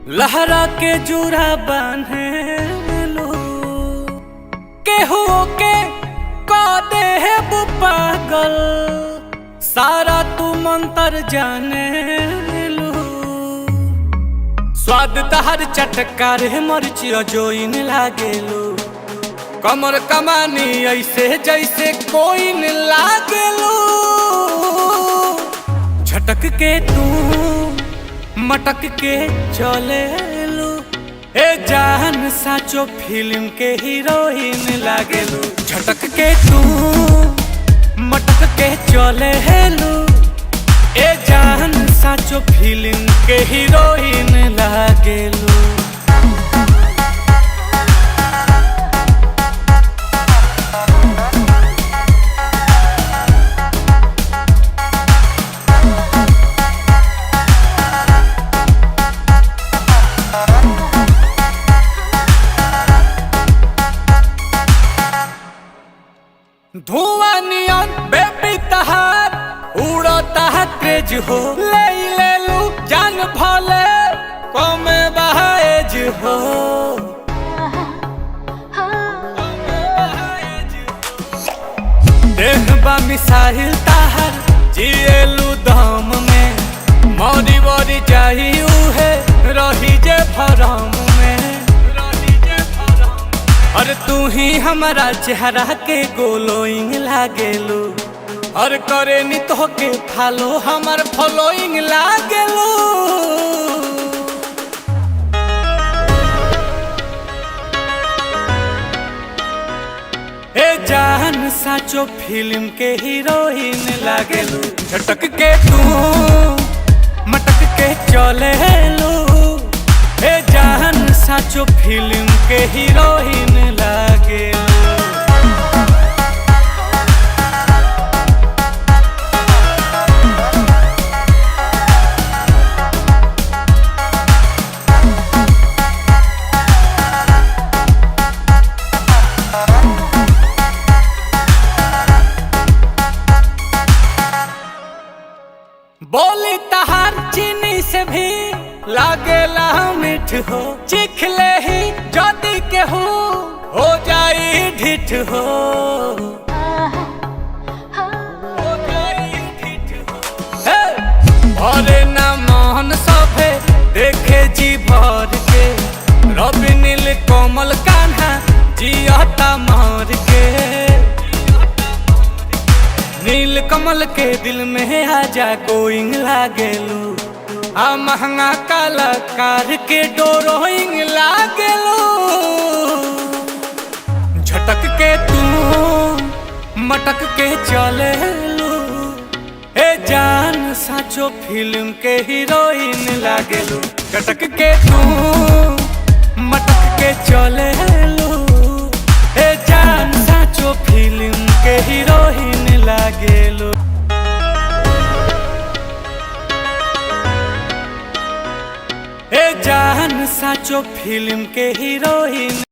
लहरा के जुरा बांधे लो केहू के दे है वो पागल सारा तू मंतर जाने लो स्वाद तहर चटकार मरचिया जोइन लागेलो कमर कमानी ऐसे जैसे कोई न लागेलो झटक के तू मटक के चले लो ए जान साचो फिल्म के हीरोइन लागेलो झटक के तू मटक के चले लो ए जान साचो फिल्म के हीरोइन लागेलो धुआं नियन बेबी तहार उड़ता है क्रेज हो ले लू जान भले कमे बहाएज हो देखबा मिसाइल तहार जिएलू दम में मौरी वरी चाहिए है रही जे भरम में और तू ही हमारा चेहरा के गोलोइंग लागेलो और करे नी तो के फालो हमार फॉलोइंग लागेलो ए जान साचो फिल्म के हीरोइन लागेलो झटक के तू मटक के चले लो ए जान साचो फिल्म के हीरोइन लागेलो बोली तहार चीनी से भी लागेला मीठ हो चिख ले ही जदी के हो जाई ढिठ हो भरे ना मोहन सभे देखे जी भर के रवि नील कोमल कान्हा जियता मार के नील कमल के दिल में आजा गोइंग लागेलू आ महंगा कलाकार के डोरोइंग लागेलो झटक के तू मटक के चले लो ए जान साचो फिल्म के हीरोइन लागेलो झटक के तू मटक के चले लो ए जान साचो फिल्म के हीरोइन लागेलो ए जान साचो फिल्म के हीरोइन